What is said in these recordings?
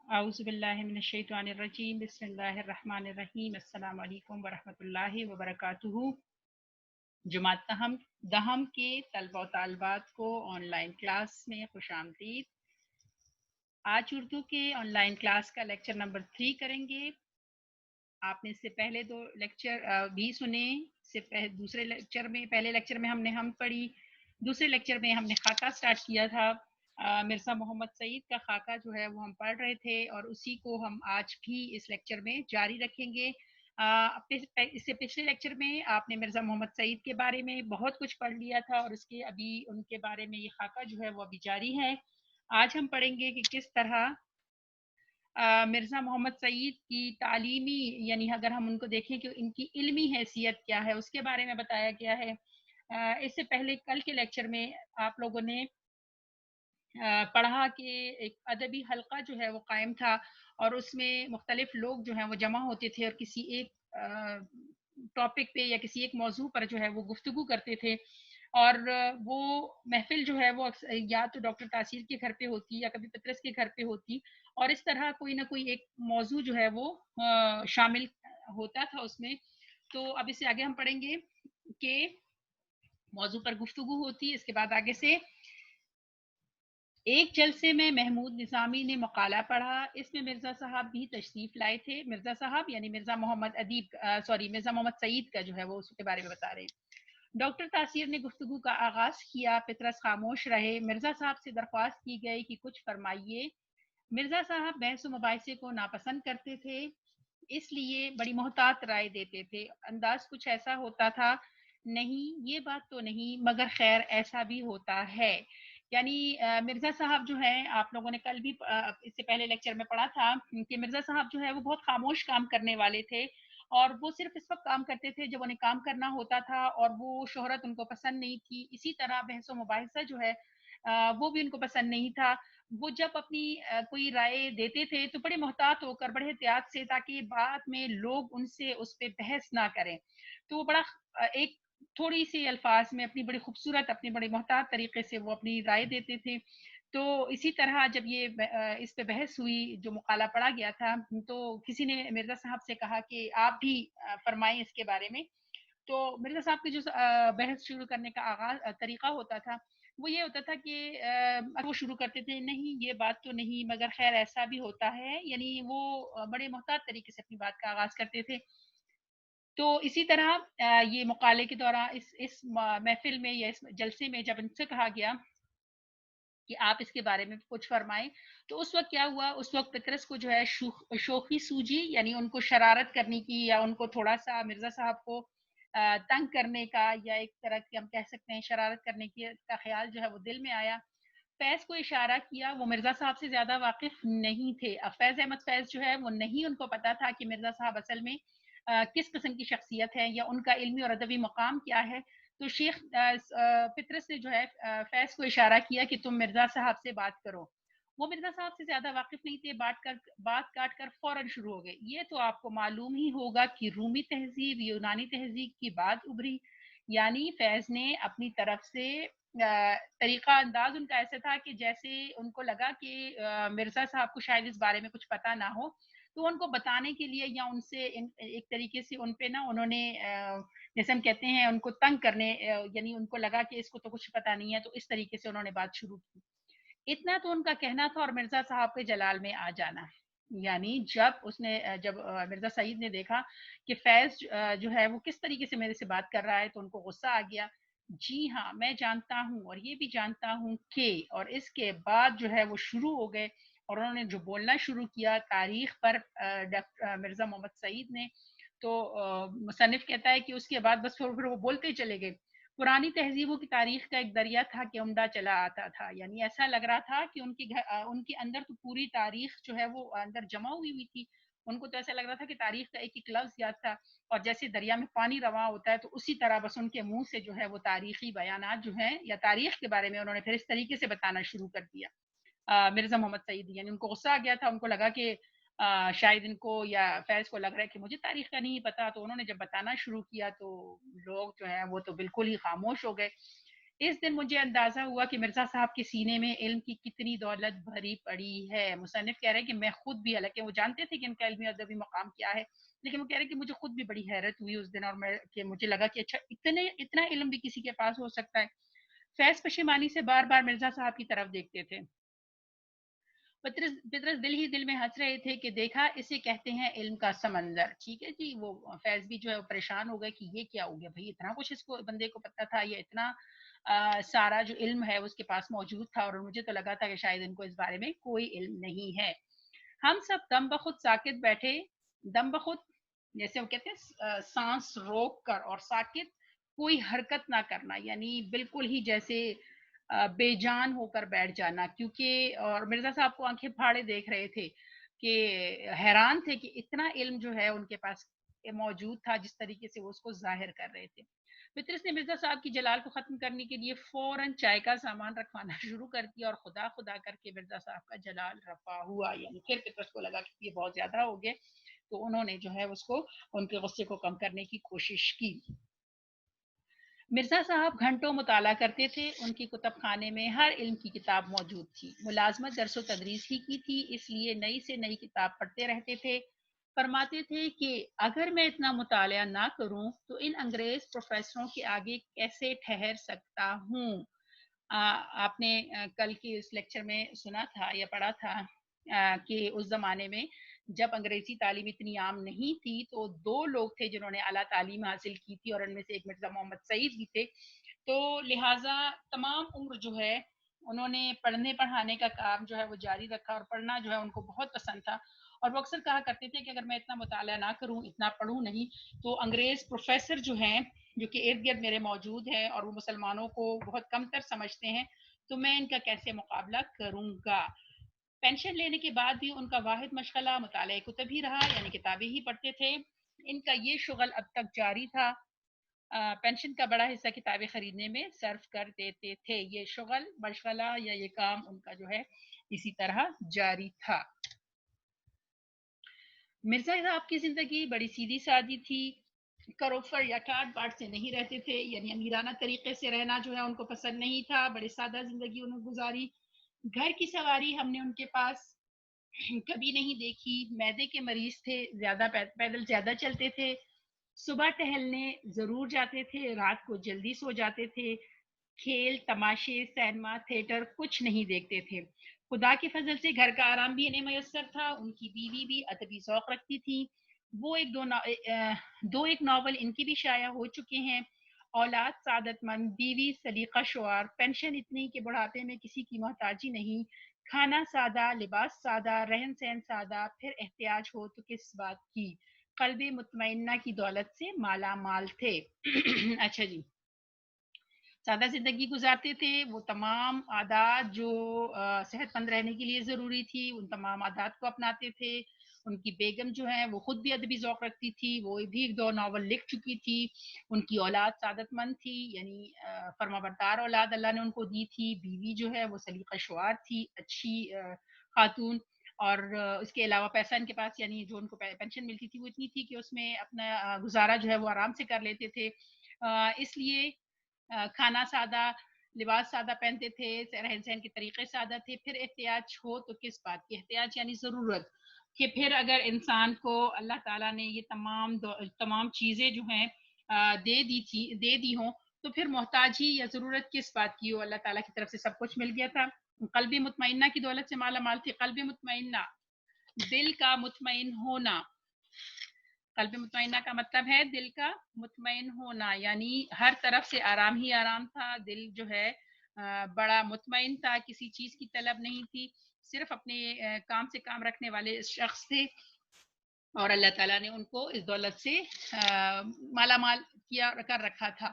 اعوذ باللہ من الشیطان الرجیم بسم اللہ الرحمن الرحیم السلام علیکم ورحمۃ اللہ وبرکاتہ۔ جماعت دہم کے طلبہ و طالبات کو آن لائن کلاس میں خوش آمدید۔ آج اردو کے آن لائن کلاس کا لیکچر نمبر 3 کریں گے۔ آپ نے اس سے پہلے 2 لیکچر بھی سنے۔ دوسرے لیکچر میں پہلے لیکچر میں ہم پڑھی، دوسرے لیکچر میں ہم نے خاکہ سٹارٹ کیا تھا۔ مرزا محمد سعید کا خاکہ جو ہے وہ ہم پڑھ رہے تھے اور اسی کو ہم آج بھی اس لیکچر میں جاری رکھیں گے۔ اس سے پچھلے لیکچر میں آپ نے مرزا محمد سعید کے بارے میں بہت کچھ پڑھ لیا تھا اور اس کے ابھی ان کے بارے میں یہ خاکہ جو ہے وہ ابھی جاری ہے۔ آج ہم پڑھیں گے کہ کس طرح مرزا محمد سعید کی تعلیمی، یعنی اگر ہم ان کو دیکھیں کہ ان کی علمی حیثیت کیا ہے اس کے بارے میں بتایا گیا ہے۔ اس سے پہلے کل کے لیکچر میں آپ لوگوں نے پڑھا کہ ایک ادبی حلقہ جو ہے وہ قائم تھا اور اس میں مختلف لوگ جو ہیں وہ جمع ہوتے تھے اور کسی ایک ٹاپک پہ یا کسی ایک موضوع پر جو ہے وہ گفتگو کرتے تھے، اور وہ محفل جو ہے وہ یا تو ڈاکٹر تاثیر کے گھر پہ ہوتی یا کبھی پطرس کے گھر پہ ہوتی، اور اس طرح کوئی نہ کوئی ایک موضوع جو ہے وہ شامل ہوتا تھا اس میں۔ تو اب اس سے آگے ہم پڑھیں گے کہ موضوع پر گفتگو ہوتی، اس کے بعد آگے سے ایک جلسے میں محمود نظامی نے مقالہ پڑھا، اس میں مرزا صاحب بھی تشریف لائے تھے۔ مرزا صاحب یعنی مرزا محمد مرزا محمد سعید کا جو ہے وہ اس کے بارے میں بتا رہے ہیں۔ ڈاکٹر تاثیر نے گفتگو کا آغاز کیا، پطرس خاموش رہے۔ مرزا صاحب سے درخواست کی گئی کہ کچھ فرمائیے۔ مرزا صاحب بحث و مباحثے کو ناپسند کرتے تھے، اس لیے بڑی محتاط رائے دیتے تھے۔ انداز کچھ ایسا ہوتا تھا، نہیں یہ بات تو نہیں مگر خیر ایسا بھی ہوتا ہے۔ یعنی مرزا صاحب جو ہے، آپ لوگوں نے کل بھی اس سے پہلے لیکچر میں پڑھا تھا کہ مرزا صاحب جو ہے وہ بہت خاموش کام کرنے والے تھے، اور وہ صرف اس وقت کام کرتے تھے جب انہیں کام کرنا ہوتا تھا، اور وہ شہرت ان کو پسند نہیں تھی۔ اسی طرح بحث و مباحثہ جو ہے وہ بھی ان کو پسند نہیں تھا۔ وہ جب اپنی کوئی رائے دیتے تھے تو بڑے محتاط ہو کر، بڑے احتیاط سے، تاکہ بعد میں لوگ ان سے اس پہ بحث نہ کریں، تو وہ بڑا ایک تھوڑی سی الفاظ میں اپنی بڑی خوبصورت، اپنی بڑی محتاط طریقے سے وہ اپنی رائے دیتے تھے۔ تو اسی طرح جب یہ اس پہ بحث ہوئی، جو مقالہ پڑھا گیا تھا، تو کسی نے مرزا صاحب سے کہا کہ آپ بھی فرمائیں اس کے بارے میں۔ تو مرزا صاحب کی جو بحث شروع کرنے کا طریقہ ہوتا تھا وہ یہ ہوتا تھا کہ وہ شروع کرتے تھے، نہیں یہ بات تو نہیں مگر خیر ایسا بھی ہوتا ہے، یعنی وہ بڑے محتاط طریقے سے اپنی بات کا آغاز کرتے تھے۔ تو اسی طرح یہ مقالے کے دوران اس محفل میں یا اس جلسے میں جب ان سے کہا گیا کہ آپ اس کے بارے میں کچھ فرمائیں، تو اس وقت کیا ہوا، اس وقت پطرس کو جو ہے شوخی سوجی، یعنی ان کو شرارت کرنے کی یا ان کو تھوڑا سا مرزا صاحب کو تنگ کرنے کا، یا ایک طرح کی ہم کہہ سکتے ہیں شرارت کرنے کی کا خیال جو ہے وہ دل میں آیا۔ فیض کو اشارہ کیا، وہ مرزا صاحب سے زیادہ واقف نہیں تھے۔ اب فیض احمد فیض جو ہے وہ نہیں ان کو پتا تھا کہ مرزا صاحب اصل میں کس قسم کی شخصیت ہے یا ان کا علمی اور ادبی مقام کیا ہے۔ تو شیخ پطرس نے جو ہے فیض کو اشارہ کیا کہ تم مرزا صاحب سے بات کرو۔ وہ مرزا صاحب سے زیادہ واقف نہیں تھے، بات کاٹ کر فوراً شروع ہو گئے، یہ تو آپ کو معلوم ہی ہوگا کہ رومی تہذیب یونانی تہذیب کی بات ابھری۔ یعنی فیض نے اپنی طرف سے طریقہ انداز ان کا ایسا تھا کہ جیسے ان کو لگا کہ مرزا صاحب کو شاید اس بارے میں کچھ پتا نہ ہو، تو ان کو بتانے کے لیے یا ان سے ایک طریقے سے ان پہ انہوں نے جیسے ہم کہتے ہیں ان کو تنگ کرنے، یعنی ان کو لگا کہ اس کو تو کچھ پتا نہیں ہے، تو اس طریقے سے انہوں نے بات شروع کی۔ اتنا تو ان کا کہنا تھا اور مرزا صاحب کے جلال میں آ جانا۔ یعنی جب مرزا سعید نے دیکھا کہ فیض جو ہے وہ کس طریقے سے میرے سے بات کر رہا ہے، تو ان کو غصہ آ گیا۔ جی ہاں میں جانتا ہوں اور یہ بھی جانتا ہوں کہ، اور اس کے بعد جو ہے وہ شروع ہو گئے اور انہوں نے جو بولنا شروع کیا تاریخ پر مرزا محمد سعید نے، تو مصنف کہتا ہے کہ اس کے بعد بس پھر وہ بولتے چلے گئے۔ پرانی تہذیبوں کی تاریخ کا ایک دریا تھا کہ عمدہ چلا آتا تھا، یعنی ایسا لگ رہا تھا کہ ان کے اندر تو پوری تاریخ جو ہے وہ اندر جمع ہوئی تھی۔ ان کو تو ایسا لگ رہا تھا کہ تاریخ کا ایک ایک لفظ یاد تھا، اور جیسے دریا میں پانی رواں ہوتا ہے تو اسی طرح بس ان کے منہ سے جو ہے وہ تاریخی بیانات جو ہیں یا تاریخ کے بارے میں انہوں نے پھر اس طریقے سے بتانا شروع کر دیا۔ مرزا محمد سعید یعنی ان کو غصہ آ گیا تھا، ان کو لگا کہ شاید ان کو یا فیض کو لگ رہا ہے کہ مجھے تاریخ کا نہیں پتا، تو انہوں نے جب بتانا شروع کیا تو لوگ جو ہیں وہ تو بالکل ہی خاموش ہو گئے۔ اس دن مجھے اندازہ ہوا کہ مرزا صاحب کے سینے میں علم کی کتنی دولت بھری پڑی ہے. مصنف کہہ رہے ہیں کہ میں خود بھی، حالانکہ وہ جانتے تھے کہ ان کا علمی ادبی مقام کیا ہے، لیکن وہ کہہ رہے ہیں کہ مجھے خود بھی بڑی حیرت ہوئی اس دن، اور کہ مجھے لگا کہ اچھا اتنا علم بھی کسی کے پاس ہو سکتا ہے. فیض پشیمانی سے بار بار مرزا صاحب کی طرف دیکھتے تھے. پطرس دل ہی دل میں ہنس رہے تھے کہ دیکھا، اسے کہتے ہیں علم کا سمندر. ٹھیک ہے جی. وہ فیض بھی جو ہے پریشان ہو گئے کہ یہ کیا ہو گیا بھائی، اتنا کچھ اس کو بندے کو پتا تھا، یہ اتنا سارا جو علم ہے اس کے پاس موجود تھا، اور مجھے تو لگا تھا کہ شاید ان کو اس بارے میں کوئی علم نہیں ہے. ہم سب دم بخود ساکت بیٹھے. دم بخود جیسے وہ کہتے ہیں سانس روک کر اور ساکت، کوئی حرکت نہ کرنا، یعنی بالکل ہی جیسے بے جان ہو کر بیٹھ جانا. کیونکہ اور مرزا صاحب کو آنکھیں پھاڑے دیکھ رہے تھے کہ حیران تھے کہ اتنا علم جو ہے ان کے پاس موجود تھا، جس طریقے سے وہ اس کو ظاہر کر رہے تھے. پطرس نے مرزا صاحب کی جلال کو ختم کرنے کے لیے فوراً چائے کا سامان رکھوانا شروع کر دیا، اور خدا خدا کر کے مرزا صاحب کا جلال رفع ہوا. یعنی پھر پطرس کو لگا کہ یہ بہت زیادہ ہو گئے، تو انہوں نے جو ہے اس کو، ان کے غصے کو کم کرنے کی کوشش کی. مرزا صاحب گھنٹوں مطالعہ کرتے تھے. ان کی کتب خانے میں ہر علم کی کتاب موجود تھی. ملازمت درس و تدریس ہی کی تھی، اس لیے نئی سے نئی کتاب پڑھتے رہتے تھے. فرماتے تھے کہ اگر میں اتنا مطالعہ نہ کروں تو ان انگریز پروفیسروں کے آگے کیسے ٹھہر سکتا ہوں. آپ نے کل کی اس لیکچر میں سنا تھا یا پڑھا تھا کہ اس زمانے میں جب انگریزی تعلیم اتنی عام نہیں تھی تو دو لوگ تھے جنہوں نے اعلیٰ تعلیم حاصل کی تھی، اور ان میں سے ایک مرزا محمد سعید بھی تھے. تو لہٰذا تمام عمر جو ہے انہوں نے پڑھنے پڑھانے کا کام جو ہے وہ جاری رکھا، اور پڑھنا جو ہے ان کو بہت پسند تھا. اور وہ اکثر کہا کرتے تھے کہ اگر میں اتنا مطالعہ نہ کروں، اتنا پڑھوں نہیں، تو انگریز پروفیسر جو ہیں جو کہ ارد گرد میرے موجود ہیں اور وہ مسلمانوں کو بہت کم تر سمجھتے ہیں، تو میں ان کا کیسے مقابلہ کروں گا. پینشن لینے کے بعد بھی ان کا واحد مشغلہ مطالعہ کتب ہی رہا، یعنی کتابیں ہی پڑھتے تھے. ان کا یہ شغل اب تک جاری تھا. پینشن کا بڑا حصہ کتابیں خریدنے میں صرف کر دیتے تھے. یہ شغل، مشغلہ یا یہ کام ان کا جو ہے اسی طرح جاری تھا. مرزا صاحب کی زندگی بڑی سیدھی سادی تھی. کروفر یا ٹاٹ باٹ سے نہیں رہتے تھے، یعنی امیرانہ طریقے سے رہنا جو ہے ان کو پسند نہیں تھا. بڑی سادہ زندگی انہوں نے گزاری. گھر کی سواری ہم نے ان کے پاس کبھی نہیں دیکھی. معدے کے مریض تھے، زیادہ پیدل زیادہ چلتے تھے. صبح ٹہلنے ضرور جاتے تھے، رات کو جلدی سو جاتے تھے. کھیل تماشے سینما تھیٹر کچھ نہیں دیکھتے تھے. خدا کے فضل سے گھر کا آرام بھی انہیں میسر تھا. ان کی بیوی بھی ادبی ذوق رکھتی تھی. وہ دو ایک ناول ان کی بھی شائع ہو چکے ہیں. اولاد سعادت مند، بیوی سلیقہ شعار، پینشن اتنی کہ بڑھاپے میں کسی کی محتاجی نہیں، کھانا سادہ، لباس سادہ، رہن سہن سادہ، پھر احتیاج ہو تو کس بات کی. قلب مطمئنہ کی دولت سے مالا مال تھے. اچھا جی. سادہ زندگی گزارتے تھے. وہ تمام عادات جو صحت مند رہنے کے لیے ضروری تھی، ان تمام عادات کو اپناتے تھے. ان کی بیگم جو ہے وہ خود بھی ادبی ذوق رکھتی تھی، وہ بھی ایک دو ناول لکھ چکی تھی. ان کی اولاد سعادت مند تھی، یعنی فرما بردار اولاد اللہ نے ان کو دی تھی. بیوی جو ہے وہ سلیقہ شعار تھی، اچھی خاتون. اور اس کے علاوہ پیسہ ان کے پاس، یعنی جو ان کو پینشن ملتی تھی وہ اتنی تھی کہ اس میں اپنا گزارا جو ہے وہ آرام سے کر لیتے تھے. اس لیے کھانا سادہ، لباس سادہ پہنتے تھے، رہن سہن کے طریقے سادہ تھے. پھر احتیاج ہو تو کس بات کی. احتیاج یعنی ضرورت، کہ پھر اگر انسان کو اللہ تعالیٰ نے یہ تمام چیزیں جو ہیں دے دی ہوں، تو پھر محتاجی یا ضرورت کس بات کی ہو. اللہ تعالیٰ کی طرف سے سب کچھ مل گیا تھا. قلب مطمئنہ کی دولت سے مالا مال تھی. قلب مطمئنہ، دل کا مطمئن ہونا. قلب مطمئنہ کا مطلب ہے دل کا مطمئن ہونا، یعنی ہر طرف سے آرام ہی آرام تھا. دل جو ہے بڑا مطمئن تھا، کسی چیز کی طلب نہیں تھی، صرف اپنے کام سے کام رکھنے والے شخص تھے. اور اللہ تعالیٰ نے ان کو اس دولت سے مالا مال کیا کر رکھا تھا.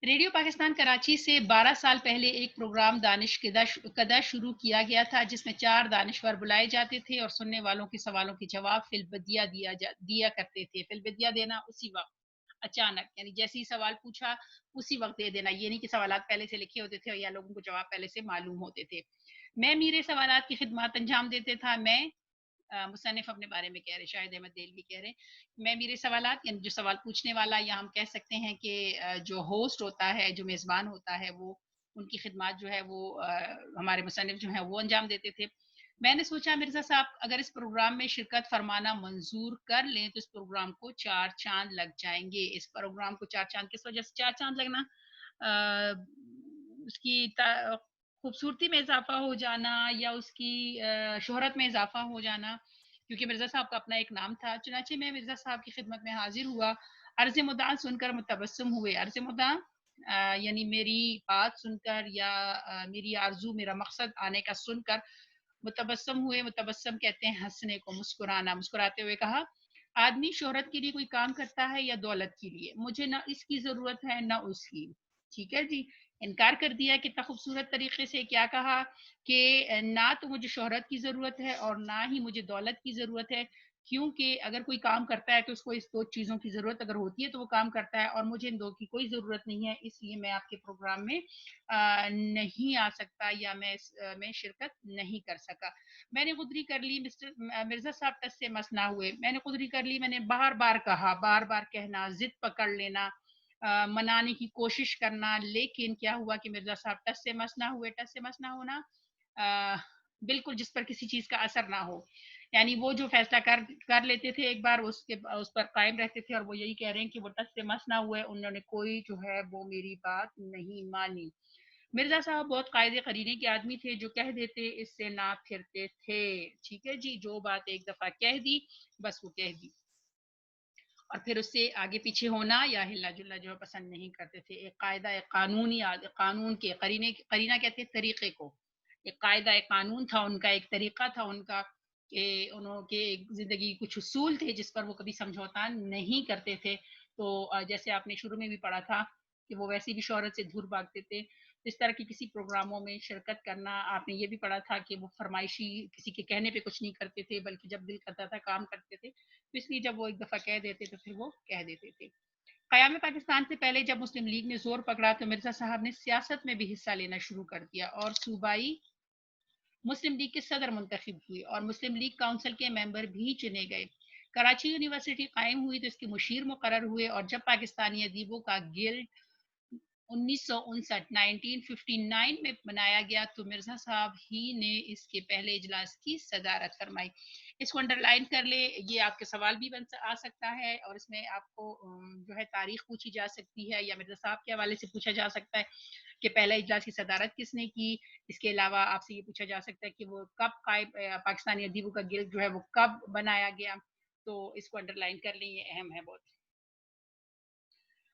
ریڈیو پاکستان کراچی سے 12 سال پہلے ایک پروگرام دانش کدہ شروع کیا گیا تھا، جس میں 4 دانشور بلائے جاتے تھے اور سننے والوں کے سوالوں کے جواب فی البدیہ دیا کرتے تھے. فی البدیہ دینا اسی وقت، اچانک، یعنی جیسے ہی سوال پوچھا اسی وقت دے دینا. یہ نہیں کہ سوالات پہلے سے لکھے ہوتے تھے یا لوگوں کو جواب پہلے سے معلوم ہوتے تھے. میں میرے سوالات کی خدمات انجام دیتے تھا. میں مصنف اپنے بارے میں کہہ رہے، شاہد احمد دہلوی کہہ رہے میں میرے سوالات یعنی جو سوال پوچھنے والا یا ہم کہہ سکتے ہیں کہ جو ہوسٹ ہوتا ہے، جو میزبان ہوتا ہے، وہ ان کی خدمات جو ہے وہ ہمارے مصنف جو ہیں وہ انجام دیتے تھے۔ میں نے سوچا مرزا صاحب اگر اس پروگرام میں شرکت فرمانا منظور کر لیں تو اس پروگرام کو 4 چاند لگ جائیں گے۔ اس پروگرام کو 4 چاند کس وجہ سے 4 چاند لگنا؟ اس کی خوبصورتی میں اضافہ ہو جانا یا اس کی شہرت میں اضافہ ہو جانا، کیونکہ مرزا صاحب کا اپنا ایک نام تھا۔ چنانچہ میں مرزا صاحب کی خدمت میں حاضر ہوا، عرض مدعا سن کر متبسم ہوئے۔ عرض مدعا یعنی میری بات سن کر یا میری آرزو، میرا مقصد آنے کا سن کر متبسم ہوئے۔ متبسم کہتے ہیں ہنسنے کو، مسکرانا۔ مسکراتے ہوئے کہا، آدمی شہرت کے لیے کوئی کام کرتا ہے یا دولت کے لیے؟ مجھے نہ اس کی ضرورت ہے نہ اس کی۔ ٹھیک ہے جی، انکار کر دیا کتنا خوبصورت طریقے سے۔ کیا کہا کہ نہ تو مجھے شہرت کی ضرورت ہے اور نہ ہی مجھے دولت کی ضرورت ہے، کیونکہ اگر کوئی کام کرتا ہے تو اس کو اس دو چیزوں کی ضرورت اگر ہوتی ہے تو وہ کام کرتا ہے، اور مجھے ان دو کی کوئی ضرورت نہیں ہے، اس لیے میں آپ کے پروگرام میں نہیں آ سکتا یا میں شرکت نہیں کر سکا۔ میں نے قدری کر لی، مرزا صاحب ٹس سے مس نہ ہوئے۔ میں نے قدری کر لی، میں نے بار بار کہا، بار بار کہنا، ضد پکڑ لینا، منانے کی کوشش کرنا، لیکن کیا ہوا کہ مرزا صاحب ٹس سے مس نہ ہوئے۔ ٹس سے مس نہ ہونا بالکل جس پر کسی چیز کا اثر نہ ہو، یعنی وہ جو فیصلہ کر لیتے تھے ایک بار اس پر قائم رہتے تھے، اور وہ یہی کہہ رہے ہیں کہ وہ ٹس سے مس نہ ہوئے، انہوں نے کوئی جو ہے وہ میری بات نہیں مانی۔ مرزا صاحب بہت قاعدے قرینے کے آدمی تھے، جو کہہ دیتے اس سے نہ پھرتے تھے۔ ٹھیک ہے جی، جو بات ایک دفعہ کہہ دی بس وہ کہہ دی، اور پھر اس سے آگے پیچھے ہونا یا ہلا جلا جو پسند نہیں کرتے تھے۔ ایک قاعدہ، ایک قانون کے قرینہ کہتے ہیں طریقے کو، ایک قاعدہ، ایک قانون تھا ان کا، ایک طریقہ تھا ان کا، کہ انہوں کے زندگی کچھ اصول تھے جس پر وہ کبھی سمجھوتا نہیں کرتے تھے۔ تو جیسے آپ نے شروع میں بھی پڑھا تھا کہ وہ ویسی بھی شہرت سے دور بھاگتے تھے، اس طرح کی کسی پروگراموں میں شرکت کرنا، آپ نے یہ بھی پڑھا تھا کہ وہ فرمائشی کسی کے کہنے پہ کچھ نہیں کرتے تھے، بلکہ جب دل کرتا تھا کام کرتے تھے، تو اس لیے جب وہ ایک دفعہ کہہ دیتے تو پھر وہ کہہ دیتے تھے۔ قیام پاکستان سے پہلے جب مسلم لیگ نے زور پکڑا تو مرزا صاحب نے سیاست میں بھی حصہ لینا شروع کر دیا اور صوبائی مسلم لیگ کے صدر منتخب ہوئے اور مسلم لیگ کونسل کے ممبر بھی چنے گئے۔ کراچی یونیورسٹی قائم ہوئی تو اس کے مشیر مقرر ہوئے، اور جب پاکستانی ادیبوں کا گلڈ 1959 میں بنایا گیا تو مرزا صاحب ہی نے اس کے پہلے اجلاس کی صدارت فرمائی۔ اس کو انڈر لائن کر لے، یہ آپ کے سوال بھی آ سکتا ہے، اور اس میں آپ کو جو ہے تاریخ پوچھی جا سکتی ہے یا مرزا صاحب کے حوالے سے پوچھا جا سکتا ہے کہ پہلا اجلاس کی صدارت کس نے کی۔ اس کے علاوہ آپ سے یہ پوچھا جا سکتا ہے کہ وہ کب پاکستانی ادیبوں کا گلڈ جو ہے وہ کب بنایا گیا، تو اس کو انڈر لائن کر لیں، یہ اہم ہے بہت۔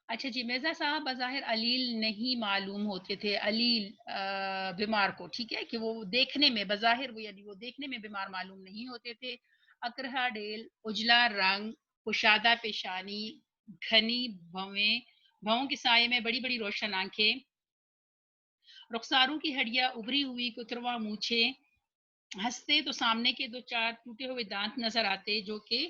اچھا جی، مرزا صاحب بظاہر علیل نہیں معلوم ہوتے تھے، علیل بیمار کو، ٹھیک ہے، کہ وہ دیکھنے میں بظاہر یعنی وہ دیکھنے میں بیمار معلوم نہیں ہوتے تھے۔ اکرہا ڈیل، اجلا رنگ، کشادہ پیشانی، گھنی بھویں کے سائے میں بڑی بڑی روشن آنکھیں، رخساروں کی ہڈیاں ابری ہوئی، کتروا مونچھیں، ہنستے تو سامنے کے دو چار ٹوٹے ہوئے دانت نظر آتے، جو کہ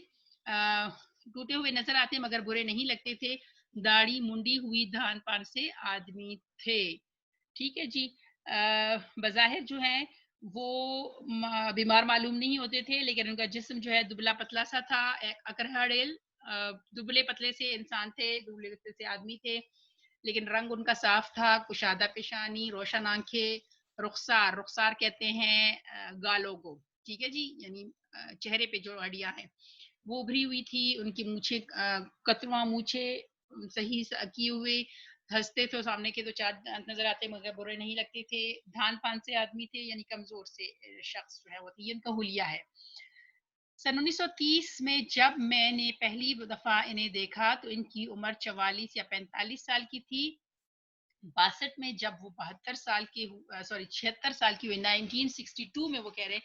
ٹوٹے ہوئے نظر آتے مگر برے نہیں لگتے تھے۔ داڑھی منڈی ہوئی دھان پان سے آدمی تھے۔ ٹھیک ہے جی، بظاہر جو ہے وہ بیمار معلوم نہیں ہوتے تھے، لیکن ان کا جسم جو ہے دبلا پتلا سا تھا۔ اکرہاڑیل دبلے پتلے سے انسان تھے، دبلے پتلے سے آدمی تھے، لیکن رنگ ان کا صاف تھا، کشادہ پیشانی، روشن آنکھیں، رخسار کہتے ہیں گالوں کو، ٹھیک ہے جی، یعنی چہرے پہ جو ہڈیاں ہیں وہ ابھری ہوئی تھی، ان کی مونچھیں کترواں مونچھیں صحیح کیے ہوئے، ہنستے تو سامنے کے دو چار نظر آتے مگر برے نہیں لگتے تھے، دھان پان سے آدمی تھے، یعنی کمزور سے شخص جو ہے وہ تھی، یہ ان کا حلیہ ہے۔ سن 1930 میں جب میں نے پہلی دفعہ انہیں دیکھا تو ان کی عمر 44 یا 45 سال کی تھی۔ 62 میں جب وہ 76 سال کی ہوئی، 1962 میں وہ کہہ رہے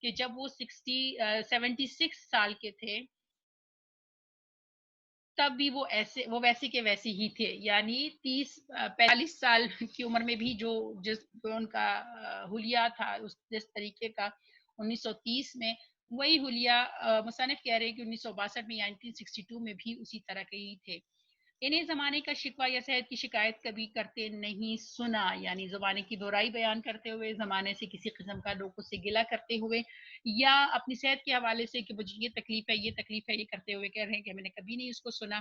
کہ جب وہ 76 سال کے تھے تب بھی وہ ویسے کے ویسے ہی تھے، یعنی 45 سال کی عمر میں بھی جو ان کا حلیہ تھا جس طریقے کا 1930 میں، وہی حلیہ مصنف کہہ رہے ہیں کہ 1962 میں یا 1962 میں بھی اسی طرح کے ہی تھے۔ انہیں زمانے کا شکوہ یا صحت کی شکایت کبھی کرتے نہیں سنا، یعنی زمانے کی برائی بیان کرتے ہوئے، زمانے سے کسی قسم کا لوگوں سے گلہ کرتے ہوئے، یا اپنی صحت کے حوالے سے کہ مجھے یہ تکلیف ہے، یہ تکلیف ہے، یہ کرتے ہوئے کہہ رہے ہیں کہ میں نے کبھی نہیں اس کو سنا۔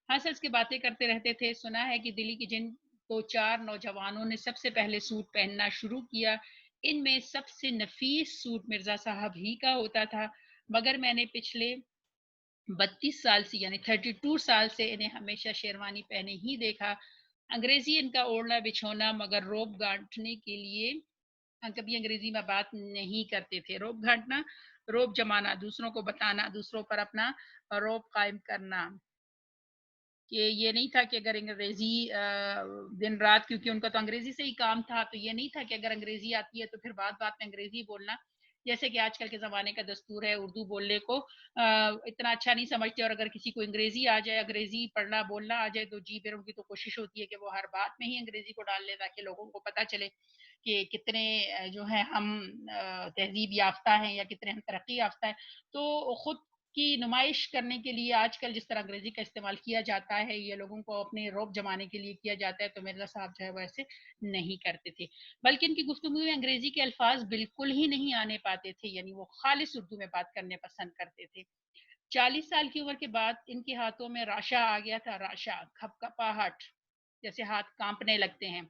ہنس ہنس کے باتیں کرتے رہتے تھے۔ سنا ہے کہ دلی کی جن دو چار نوجوانوں نے سب سے پہلے سوٹ پہننا شروع کیا، ان میں سب سے نفیس سوٹ مرزا صاحب ہی کا ہوتا تھا، مگر میں نے پچھلے 32 سال سے یعنی 32 سال سے انہیں ہمیشہ شیروانی پہنے ہی دیکھا۔ انگریزی ان کا اوڑھنا بچھونا مگر روب گانٹنے کے لیے کبھی انگریزی میں بات نہیں کرتے تھے۔ روب گھانٹنا، روب جمانا، دوسروں کو بتانا، دوسروں پر اپنا روب قائم کرنا، کہ یہ نہیں تھا کہ اگر انگریزی دن رات، کیونکہ ان کا تو انگریزی سے ہی کام تھا، تو یہ نہیں تھا کہ اگر انگریزی آتی ہے تو پھر بات بات میں انگریزی بولنا، جیسے کہ آج کل کے زمانے کا دستور ہے اردو بولنے کو اتنا اچھا نہیں سمجھتے، اور اگر کسی کو انگریزی آ جائے، انگریزی پڑھنا بولنا آ جائے، تو جی پھر ان کی تو کوشش ہوتی ہے کہ وہ ہر بات میں ہی انگریزی کو ڈال لے تاکہ لوگوں کو پتہ چلے کہ کتنے جو ہے ہم تہذیب یافتہ ہیں یا کتنے ہم ترقی یافتہ ہیں۔ تو خود کی نمائش کرنے کے لیے آج کل جس طرح انگریزی کا استعمال کیا جاتا ہے، یہ لوگوں کو اپنے روب جمانے کے لیے کیا جاتا ہے، تو مرزا صاحب جو ہے وہ ایسے نہیں کرتے تھے، بلکہ ان کی گفتگو میں انگریزی کے الفاظ بالکل ہی نہیں آنے پاتے تھے، یعنی وہ خالص اردو میں بات کرنے پسند کرتے تھے۔ 40 سال کی عمر کے بعد ان کے ہاتھوں میں راشا آ گیا تھا، راشا، کھپ کپاہٹ، جیسے ہاتھ کانپنے لگتے ہیں،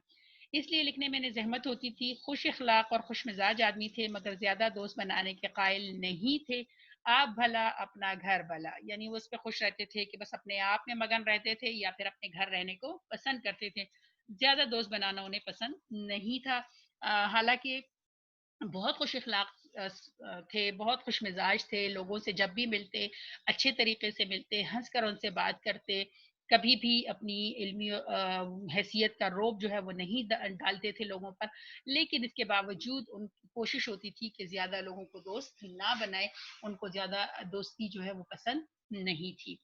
اس لیے لکھنے میں انہیں زحمت ہوتی تھی۔ خوش اخلاق اور خوش مزاج آدمی تھے، مگر زیادہ دوست بنانے کے قائل نہیں تھے۔ آپ بھلا اپنا گھر بھلا، یعنی وہ اس پہ خوش رہتے تھے کہ بس اپنے آپ میں مگن رہتے تھے یا پھر اپنے گھر رہنے کو پسند کرتے تھے، زیادہ دوست بنانا انہیں پسند نہیں تھا۔ حالانکہ بہت خوش اخلاق تھے، بہت خوش مزاج تھے، لوگوں سے جب بھی ملتے اچھے طریقے سے ملتے، ہنس کر ان سے بات کرتے، کبھی بھی اپنی علمی حیثیت کا روب جو ہے وہ نہیں ڈالتے تھے لوگوں پر، لیکن اس کے باوجود ان کی کوشش ہوتی تھی کہ زیادہ لوگوں کو دوست نہ بنائے، ان کو زیادہ دوستی جو ہے وہ پسند نہیں تھی۔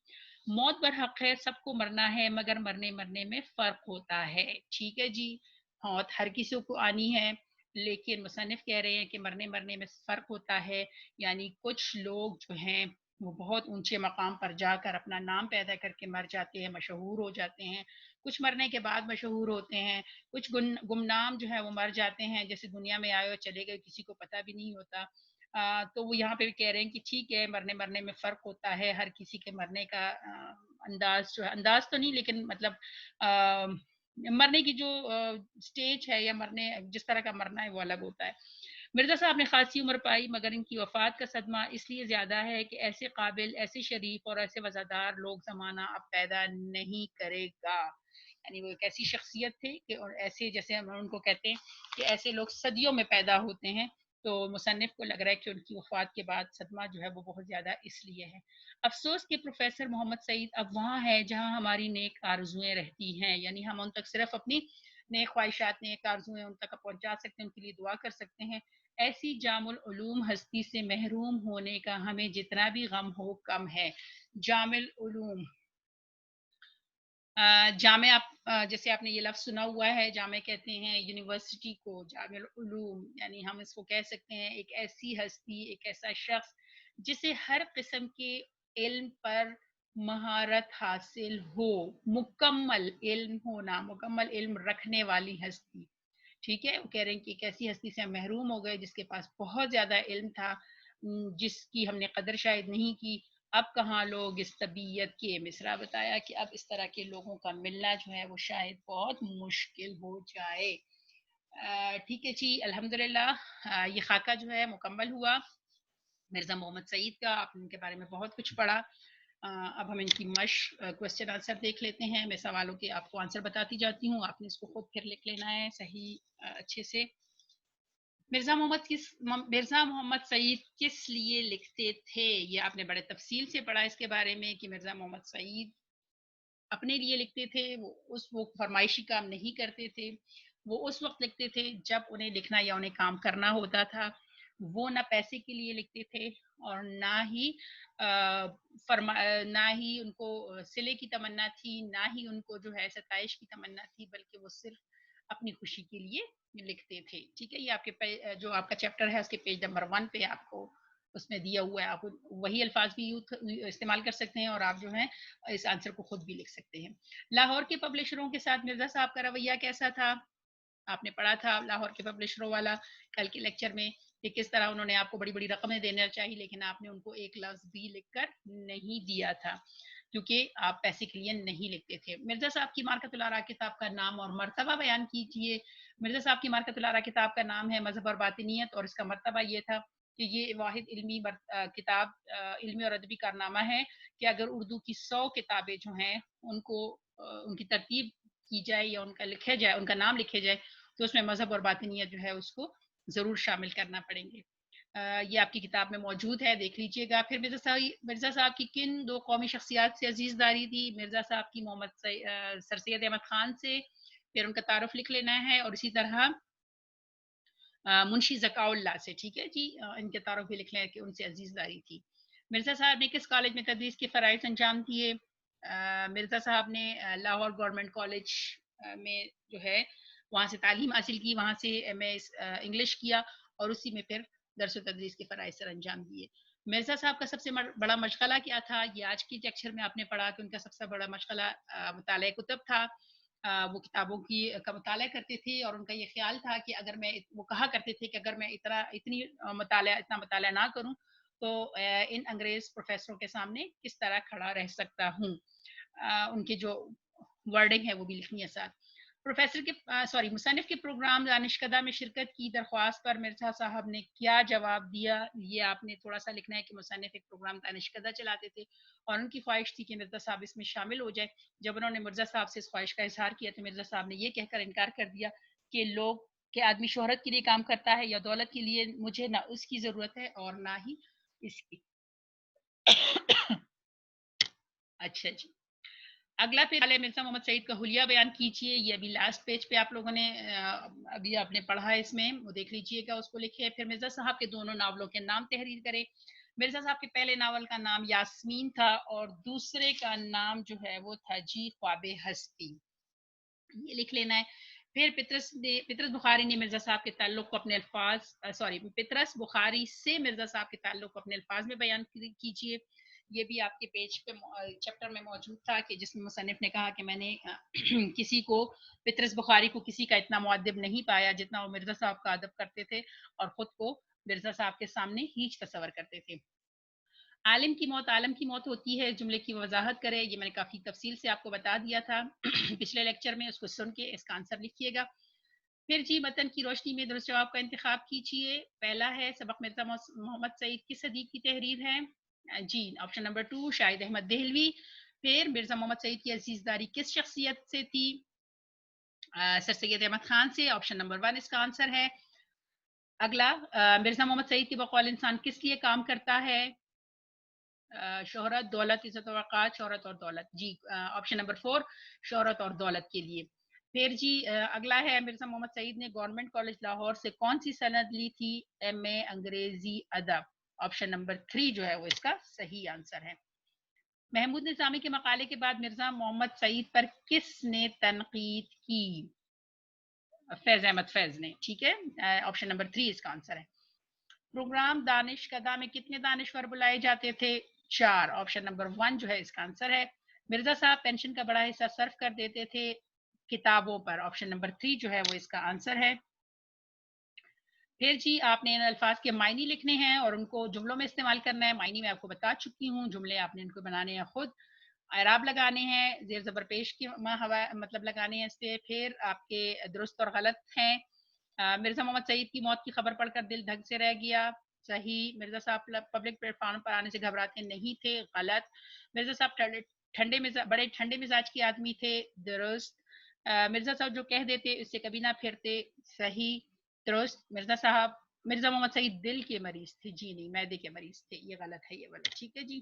موت برحق ہے، سب کو مرنا ہے، مگر مرنے میں فرق ہوتا ہے۔ ٹھیک ہے جی، موت ہر کسی کو آنی ہے، لیکن مصنف کہہ رہے ہیں کہ مرنے میں فرق ہوتا ہے، یعنی کچھ لوگ جو ہیں وہ بہت اونچے مقام پر جا کر اپنا نام پیدا کر کے مر جاتے ہیں، مشہور ہو جاتے ہیں، کچھ مرنے کے بعد مشہور ہوتے ہیں، کچھ گمنام جو ہے وہ مر جاتے ہیں، جیسے دنیا میں آئے اور چلے گئے، کسی کو پتہ بھی نہیں ہوتا۔ تو وہ یہاں پہ بھی کہہ رہے ہیں کہ ٹھیک ہے، مرنے میں فرق ہوتا ہے، ہر کسی کے مرنے کا انداز جو ہے، انداز تو نہیں لیکن مطلب مرنے کی جو سٹیج ہے یا مرنے جس طرح کا مرنا ہے وہ الگ ہوتا ہے۔ مرزا صاحب نے خاصی عمر پائی، مگر ان کی وفات کا صدمہ اس لیے زیادہ ہے کہ ایسے قابل، ایسے شریف اور ایسے وزادار لوگ زمانہ اب پیدا نہیں کرے گا، یعنی وہ ایک ایسی شخصیت تھے کہ، اور ایسے جیسے ہم ان کو کہتے ہیں کہ ایسے لوگ صدیوں میں پیدا ہوتے ہیں، تو مصنف کو لگ رہا ہے کہ ان کی وفات کے بعد صدمہ جو ہے وہ بہت زیادہ اس لیے ہے۔ افسوس کہ پروفیسر محمد سعید اب وہاں ہے جہاں ہماری نیک آرزویں رہتی ہیں، یعنی ہم ان تک صرف اپنی نیک خواہشات، نیک آرزویں ان تک پہنچا سکتے ہیں، ان کے لیے دعا کر سکتے ہیں۔ ایسی جام العلوم ہستی سے محروم ہونے کا ہمیں جتنا بھی غم ہو کم ہے۔ جامع العلوم، جامع، جیسے آپ نے یہ لفظ سنا ہوا ہے، جامع کہتے ہیں یونیورسٹی کو، جامع العلوم، یعنی ہم اس کو کہہ سکتے ہیں ایک ایسی ہستی، ایک ایسا شخص جسے ہر قسم کے علم پر مہارت حاصل ہو، مکمل علم ہونا، مکمل علم رکھنے والی ہستی۔ ٹھیک ہے، وہ کہہ رہے ہیں کہ ایک ایسی ہستی سے ہم محروم ہو گئے جس کے پاس بہت زیادہ علم تھا، جس کی ہم نے قدر شاید نہیں کی۔ اب کہاں لوگ اس طبیعت کے، مصرع بتایا کہ اب اس طرح کے لوگوں کا ملنا جو ہے وہ شاید بہت مشکل ہو جائے۔ ٹھیک ہے جی، الحمدللہ یہ خاکہ جو ہے مکمل ہوا مرزا محمد سعید کا، آپ نے ان کے بارے میں بہت کچھ پڑھا۔ اب ہم ان کی کوشچن آنسر دیکھ لیتے ہیں، میں سوالوں کے آپ کو آنسر بتاتی جاتی ہوں، آپ نے اس کو خود پھر لکھ لینا ہے صحیح اچھے سے۔ مرزا محمد سعید کس لیے لکھتے تھے؟ یہ آپ نے بڑے تفصیل سے پڑھا اس کے بارے میں کہ مرزا محمد سعید اپنے لیے لکھتے تھے، وہ فرمائشی کام نہیں کرتے تھے، وہ اس وقت لکھتے تھے جب انہیں لکھنا یا انہیں کام کرنا ہوتا تھا، وہ نہ پیسے کے لیے لکھتے تھے اور نہ ہی ان کو صلے کی تمنا تھی، نہ ہی ان کو جو ہے ستائش کی تمنا تھی، بلکہ وہ صرف اپنی خوشی کے لیے لکھتے تھے۔ ٹھیک ہے، یہ آپ کے جو آپ کا چیپٹر ہے اس کے پیج نمبر 1 پہ آپ کو اس میں دیا ہوا ہے, آپ وہی الفاظ بھی استعمال کر سکتے ہیں اور آپ جو ہیں اس آنسر کو خود بھی لکھ سکتے ہیں. لاہور کے پبلشروں کے ساتھ مرزا صاحب کا رویہ کیسا تھا؟ آپ نے پڑھا تھا لاہور کے پبلشروں والا کل کے لیکچر میں کہ کس طرح انہوں نے آپ کو بڑی بڑی رقمیں دینا چاہیے, لیکن آپ نے ان کو ایک لفظ بھی لکھ کر نہیں دیا تھا کیونکہ آپ پیسے کے لیے نہیں لکھتے تھے. مرزا صاحب کی مارکت الآراء کتاب کا نام اور مرتبہ بیان کیجیے. مرزا صاحب کی مارکت الآراء کتاب کا نام ہے مذہب اور باطنیت, اور اس کا مرتبہ یہ تھا کہ یہ واحد علمی کتاب علمی اور ادبی کارنامہ ہے کہ اگر اردو کی 100 کتابیں جو ہیں ان کو ان کی ترتیب کی جائے یا ان کا لکھا جائے, ان کا نام لکھے جائے, تو اس میں مذہب اور باطنیت جو ہے اس کو ضرور شامل کرنا پڑیں گے. یہ آپ کی کتاب میں موجود ہے, دیکھ لیجئے گا. پھر مرزا صاحب کی کن 2 قومی شخصیات سے عزیز داری تھی؟ مرزا صاحب کی محمد سر سید احمد خان سے, پھر ان کا تعارف لکھ لینا ہے, اور اسی طرح منشی ذکاء اللہ سے. ٹھیک ہے جی, ان کے تعارف بھی لکھ لیں کہ ان سے عزیز داری تھی. مرزا صاحب نے کس کالج میں تدریس کے فرائض انجام دیے؟ مرزا صاحب نے لاہور گورنمنٹ کالج میں جو ہے وہاں سے تعلیم حاصل کی, وہاں سے ایم اے انگلش کیا, اور اسی میں پھر درس و تدریس کے فرائض سر انجام دیے. مرزا صاحب کا سب سے بڑا مشغلہ کیا تھا؟ یہ آج کی لیکچر میں آپ نے پڑھا کہ ان کا سب سے بڑا مشغلہ مطالعہ کتب تھا. وہ کتابوں کا مطالعہ کرتے تھے, اور ان کا یہ خیال تھا کہ اگر میں, وہ کہا کرتے تھے کہ اگر میں اتنا مطالعہ نہ کروں تو ان انگریز پروفیسروں کے سامنے کس طرح کھڑا رہ سکتا ہوں. ان کے جو ورڈنگ ہے وہ بھی لکھنی ہے ساتھ. مصنف کے پروگرام دانشکدہ میں شرکت کی درخواست پر مرزا صاحب نے کیا جواب دیا؟ یہ آپ نے تھوڑا سا لکھنا ہے کہ مصنف ایک پروگرام دانشکدہ چلاتے تھے اور ان کی خواہش تھی کہ مرزا صاحب اس میں شامل ہو جائے. جب انہوں نے مرزا صاحب سے اس خواہش کا اظہار کیا تو مرزا صاحب نے یہ کہہ کر انکار کر دیا کہ آدمی شہرت کے لیے کام کرتا ہے یا دولت کے لیے, مجھے نہ اس کی ضرورت ہے اور نہ ہی اس کی. اچھا جی, اگلا پھر مرزا محمد سعید کا حلیہ بیان کیجیے. یہ ابھی لاسٹ پیج پہ آپ لوگوں نے ابھی آپ نے پڑھا ہے, اس میں وہ دیکھ لیجیے گا, اس کو لکھے. پھر مرزا صاحب کے دونوں ناولوں کے نام تحریر کرے. مرزا صاحب کے پہلے ناول کا نام یاسمین تھا اور دوسرے کا نام جو ہے وہ تھا جی خواب ہستی, یہ لکھ لینا ہے. پھر پطرس بخاری نے مرزا صاحب کے تعلق کو اپنے پطرس بخاری سے مرزا صاحب کے تعلق کو اپنے الفاظ میں بیان کیجیے. یہ بھی آپ کے پیج پہ چیپٹر میں موجود تھا کہ جس میں مصنف نے کہا کہ میں نے کسی کو, پطرس بخاری کو کسی کا اتنا مؤدب نہیں پایا جتنا وہ مرزا صاحب کا ادب کرتے تھے اور خود کو مرزا صاحب کے سامنے ہیچ تصور کرتے تھے. عالم کی موت ہوتی ہے, جملے کی وضاحت کرے. یہ میں نے کافی تفصیل سے آپ کو بتا دیا تھا پچھلے لیکچر میں, اس کو سن کے اس کا آنسر لکھیے گا. پھر جی متن کی روشنی میں درست جواب کا انتخاب کیجیے. پہلا ہے سبق مرزا محمد سعید کس صدی کی تحریر ہے؟ جی آپشن نمبر 2 شاہد احمد دہلوی. پھر مرزا محمد سعید کی عزیزداری کس شخصیت سے تھی؟ سر سید احمد خان سے. آپشن نمبر 1 اس کا آنسر ہے. اگلا, مرزا محمد سعید کے بقول انسان کس لیے کام کرتا ہے؟ شہرت, دولت, عزت و وقار, شہرت اور دولت. جی آپشن نمبر 4 شہرت اور دولت کے لیے. پھر جی اگلا ہے مرزا محمد سعید نے گورنمنٹ کالج لاہور سے کون سی سند لی تھی؟ ایم اے انگریزی ادب. آپشن نمبر 3 جو ہے وہ اس کا صحیح آنسر ہے. محمود نظامی کے مقالے کے بعد مرزا محمد سعید پر کس نے تنقید کی؟ فیض احمد فیض نے. ٹھیک ہے, آپشن نمبر 3 اس کا آنسر ہے. پروگرام دانشکدہ میں کتنے دانشور بلائے جاتے تھے؟ 4. آپشن نمبر 1 جو ہے اس کا آنسر ہے. مرزا صاحب پینشن کا بڑا حصہ صرف کر دیتے تھے کتابوں پر. آپشن نمبر 3 جو ہے وہ اس کا آنسر ہے. پھر جی آپ نے ان الفاظ کے معنی لکھنے ہیں اور ان کو جملوں میں استعمال کرنا ہے. معنی میں آپ کو بتا چکی ہوں, جملے آپ نے ان کو بنانے ہیں خود. اعراب لگانے ہیں, زیر زبر پیش کی مطلب لگانے ہیں اس پہ. پھر آپ کے درست اور غلط ہیں. مرزا محمد سعید کی موت کی خبر پڑھ کر دل دھک سے رہ گیا. صحیح. مرزا صاحب پبلک پلیٹ فارم پر آنے سے گھبراتے نہیں تھے. غلط. مرزا صاحب بڑے ٹھنڈے مزاج کے آدمی تھے. درست. مرزا صاحب جو کہہ دیتے اس سے کبھی نہ پھرتے. صحیح. درست. مرزا محمد سعید دل کے مریض تھے. جی نہیں, معدے کے مریض تھے. یہ غلط ہے, یہ غلط. ٹھیک ہے جی.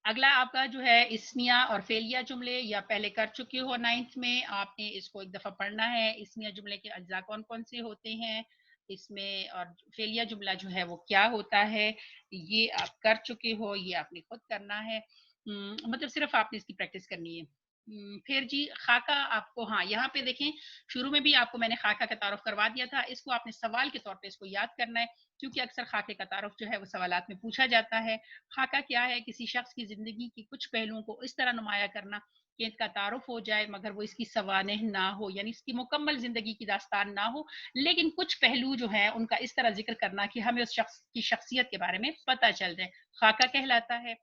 اگلا آپ کا جو ہے اسمیہ اور فعلیہ جملے, یا پہلے کر چکے ہو 9th میں, آپ نے اس کو ایک دفعہ پڑھنا ہے. اسمیہ جملے کے اجزاء کون کون سے ہوتے ہیں اس میں, اور فعلیہ جملہ جو ہے وہ کیا ہوتا ہے, یہ آپ کر چکے ہو, یہ آپ نے خود کرنا ہے. مطلب صرف آپ نے اس کی پریکٹس کرنی ہے. پھر جی خاکہ آپ کو، ہاں یہاں پہ دیکھیں شروع میں بھی آپ کو میں نے خاکہ کا تعارف کروا دیا تھا، اس کو آپ نے سوال کے طور پہ اس کو یاد کرنا ہے، کیونکہ اکثر خاکے کا تعارف جو ہے وہ سوالات میں پوچھا جاتا ہے۔ خاکہ کیا ہے؟ کسی شخص کی زندگی کی کچھ پہلوؤں کو اس طرح نمایاں کرنا کہ ان کا تعارف ہو جائے مگر وہ اس کی سوانح نہ ہو، یعنی اس کی مکمل زندگی کی داستان نہ ہو، لیکن کچھ پہلو جو ہیں ان کا اس طرح ذکر کرنا کہ ہمیں اس شخص کی شخصیت کے بارے میں پتہ چل جائے، خاکہ کہلاتا ہے۔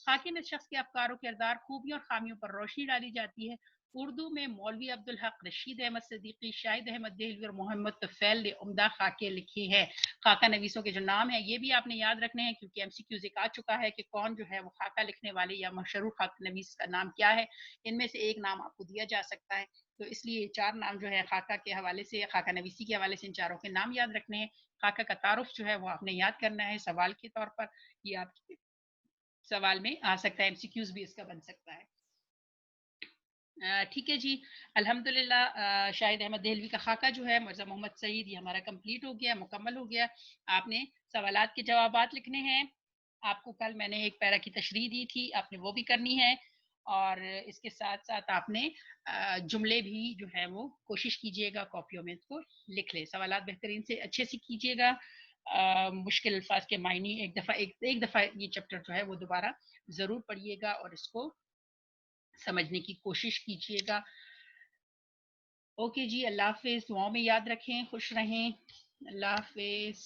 خاکے میں شخص کے افکار و کردار، خوبیوں اور خامیوں پر روشنی ڈالی جاتی ہے۔ اردو میں مولوی عبدالحق، رشید احمد صدیقی، شاہد احمد دہلوی اور محمد طفیل نے عمدہ خاکے لکھے ہیں۔ خاکہ نویسوں کے جو نام ہیں یہ بھی آپ نے یاد رکھنے ہیں، کیونکہ ایم سی کیوز ایک آ چکا ہے کہ کون جو ہے وہ خاکہ لکھنے والے یا مشہور خاکہ نویس کا نام کیا ہے، ان میں سے ایک نام آپ کو دیا جا سکتا ہے۔ تو اس لیے چار نام جو ہے خاکہ کے حوالے سے، خاکہ نویسی کے حوالے سے ان چاروں کے نام یاد رکھنے ہیں۔ خاکہ کا تعارف جو ہے وہ آپ نے یاد کرنا ہے سوال کے طور پر، یہ آپ کے سوال میں آ سکتا ہے، ایم سی کیوز بھی اس کا بن سکتا ہے۔ ٹھیک ہے جی، الحمدللہ شاہد احمد دہلوی کا خاکہ جو ہے مرزا محمد سعید، یہ ہمارا کمپلیٹ ہو گیا، مکمل ہو گیا۔ آپ نے سوالات کے جوابات لکھنے ہیں، آپ کو کل میں نے ایک پیرا کی تشریح دی تھی، آپ نے وہ بھی کرنی ہے، اور اس کے ساتھ ساتھ آپ نے جملے بھی جو ہے وہ کوشش کیجیے گا کاپیوں میں اس کو لکھ لیں، سوالات بہترین سے اچھے سے کیجیے گا۔ مشکل الفاظ کے معنی ایک دفعہ یہ چیپٹر جو ہے وہ دوبارہ ضرور پڑھیے گا اور اس کو سمجھنے کی کوشش کیجیے گا۔ اوکے جی، اللہ حافظ، دعاؤں میں یاد رکھیں، خوش رہیں، اللہ حافظ۔